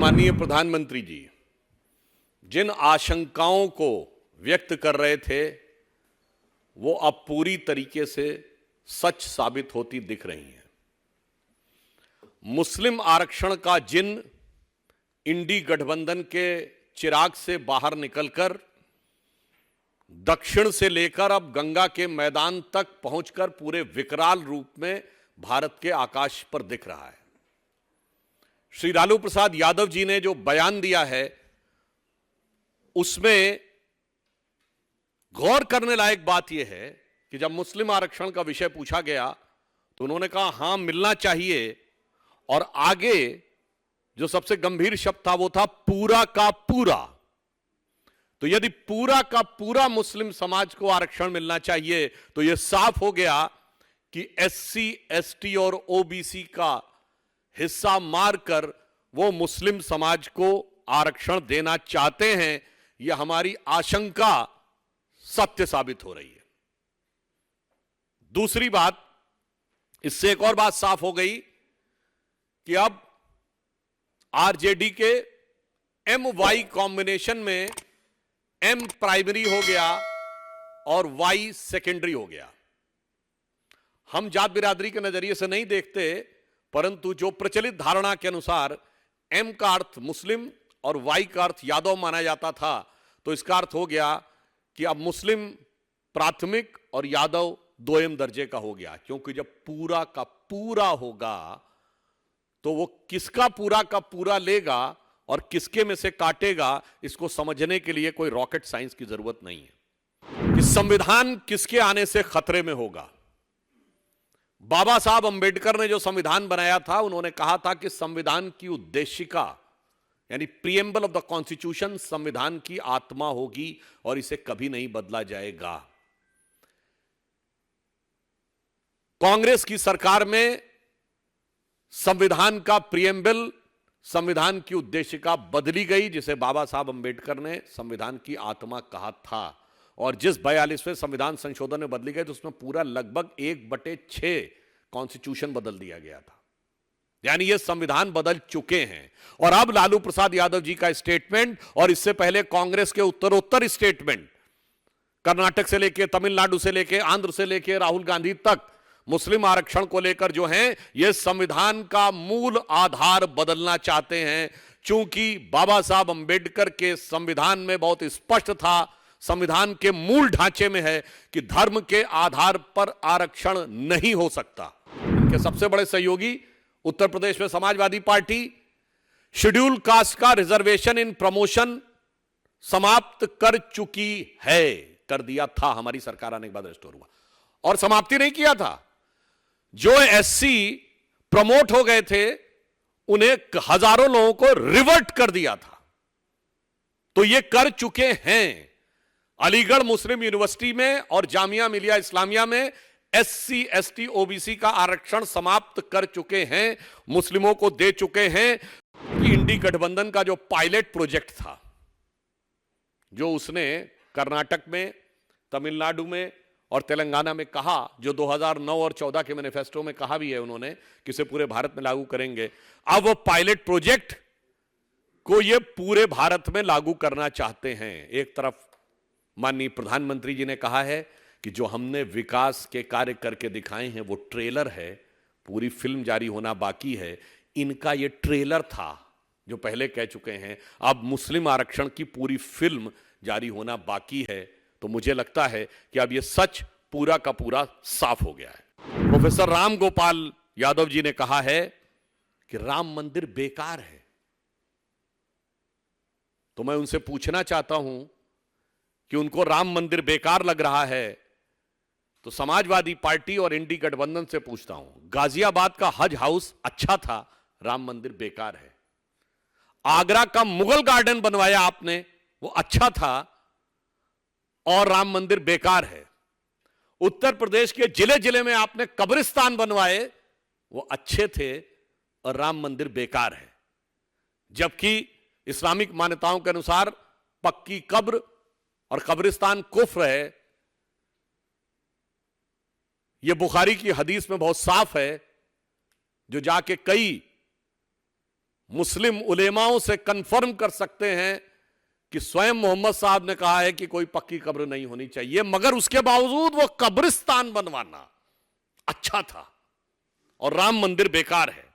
माननीय प्रधानमंत्री जी जिन आशंकाओं को व्यक्त कर रहे थे वो अब पूरी तरीके से सच साबित होती दिख रही हैं। मुस्लिम आरक्षण का जिन इंडी गठबंधन के चिराग से बाहर निकलकर दक्षिण से लेकर अब गंगा के मैदान तक पहुंचकर पूरे विकराल रूप में भारत के आकाश पर दिख रहा है। श्री लालू प्रसाद यादव जी ने जो बयान दिया है उसमें गौर करने लायक बात यह है कि जब मुस्लिम आरक्षण का विषय पूछा गया तो उन्होंने कहा हां मिलना चाहिए, और आगे जो सबसे गंभीर शब्द था वो था पूरा का पूरा। तो यदि पूरा का पूरा मुस्लिम समाज को आरक्षण मिलना चाहिए तो यह साफ हो गया कि एससी, एसटी और ओबीसी का हिस्सा मारकर वो मुस्लिम समाज को आरक्षण देना चाहते हैं। यह हमारी आशंका सत्य साबित हो रही है। दूसरी बात, इससे एक और बात साफ हो गई कि अब आरजेडी के एम वाई कॉम्बिनेशन में एम प्राइमरी हो गया और वाई सेकेंडरी हो गया। हम जात बिरादरी के नजरिए से नहीं देखते, परंतु जो प्रचलित धारणा के अनुसार एम का अर्थ मुस्लिम और वाई का अर्थ यादव माना जाता था, तो इसका अर्थ हो गया कि अब मुस्लिम प्राथमिक और यादव दोयम दर्जे का हो गया। क्योंकि जब पूरा का पूरा होगा तो वो किसका पूरा का पूरा लेगा और किसके में से काटेगा, इसको समझने के लिए कोई रॉकेट साइंस की जरूरत नहीं है कि संविधान किसके आने से खतरे में होगा। बाबा साहब अंबेडकर ने जो संविधान बनाया था, उन्होंने कहा था कि संविधान की उद्देशिका यानी प्रीएम्बल ऑफ द कॉन्स्टिट्यूशन संविधान की आत्मा होगी और इसे कभी नहीं बदला जाएगा। कांग्रेस की सरकार में संविधान का प्रीएम्बल, संविधान की उद्देशिका बदली गई, जिसे बाबा साहब अंबेडकर ने संविधान की आत्मा कहा था। और जिस 42वें संविधान संशोधन में बदली गई तो उसमें पूरा लगभग 1/6 कॉन्स्टिट्यूशन बदल दिया गया था। यानी ये संविधान बदल चुके हैं। और अब लालू प्रसाद यादव जी का स्टेटमेंट और इससे पहले कांग्रेस के उत्तरोत्तर स्टेटमेंट, कर्नाटक से लेकर तमिलनाडु से लेकर आंध्र से लेकर राहुल गांधी तक, मुस्लिम आरक्षण को लेकर जो है ये संविधान का मूल आधार बदलना चाहते हैं। चूंकि बाबा साहब अंबेडकर के संविधान में बहुत स्पष्ट था, संविधान के मूल ढांचे में है कि धर्म के आधार पर आरक्षण नहीं हो सकता। इनके सबसे बड़े सहयोगी उत्तर प्रदेश में समाजवादी पार्टी शेड्यूल कास्ट का रिजर्वेशन इन प्रमोशन समाप्त कर चुकी है, कर दिया था, हमारी सरकार आने के बाद रिस्टोर हुआ। और समाप्ति नहीं किया था, जो एससी प्रमोट हो गए थे उन्हें हजारों लोगों को रिवर्ट कर दिया था। तो ये कर चुके हैं। अलीगढ़ मुस्लिम यूनिवर्सिटी में और जामिया मिलिया इस्लामिया में एससी, एसटी, ओबीसी का आरक्षण समाप्त कर चुके हैं, मुस्लिमों को दे चुके हैं। कि इंडी गठबंधन का जो पायलट प्रोजेक्ट था, जो उसने कर्नाटक में, तमिलनाडु में और तेलंगाना में कहा, जो 2009 और 14 के मैनिफेस्टो में कहा भी है उन्होंने कि इसे पूरे भारत में लागू करेंगे, अब वो पायलट प्रोजेक्ट को ये पूरे भारत में लागू करना चाहते हैं। एक तरफ माननीय प्रधानमंत्री जी ने कहा है कि जो हमने विकास के कार्य करके दिखाए हैं वो ट्रेलर है, पूरी फिल्म जारी होना बाकी है। इनका ये ट्रेलर था जो पहले कह चुके हैं, अब मुस्लिम आरक्षण की पूरी फिल्म जारी होना बाकी है। तो मुझे लगता है कि अब ये सच पूरा का पूरा साफ हो गया है। प्रोफेसर राम गोपाल यादव जी ने कहा है कि राम मंदिर बेकार है। तो मैं उनसे पूछना चाहता हूं कि उनको राम मंदिर बेकार लग रहा है तो समाजवादी पार्टी और इंडी गठबंधन से पूछता हूं, गाजियाबाद का हज हाउस अच्छा था, राम मंदिर बेकार है। आगरा का मुगल गार्डन बनवाया आपने, वो अच्छा था और राम मंदिर बेकार है। उत्तर प्रदेश के जिले जिले में आपने कब्रिस्तान बनवाए, वो अच्छे थे और राम मंदिर बेकार है। जबकि इस्लामिक मान्यताओं के अनुसार पक्की कब्र और कब्रिस्तान कुफ्र है। यह बुखारी की हदीस में बहुत साफ है, जो जाके कई मुस्लिम उलेमाओं से कंफर्म कर सकते हैं कि स्वयं मोहम्मद साहब ने कहा है कि कोई पक्की कब्र नहीं होनी चाहिए, मगर उसके बावजूद वो कब्रिस्तान बनवाना अच्छा था और राम मंदिर बेकार है।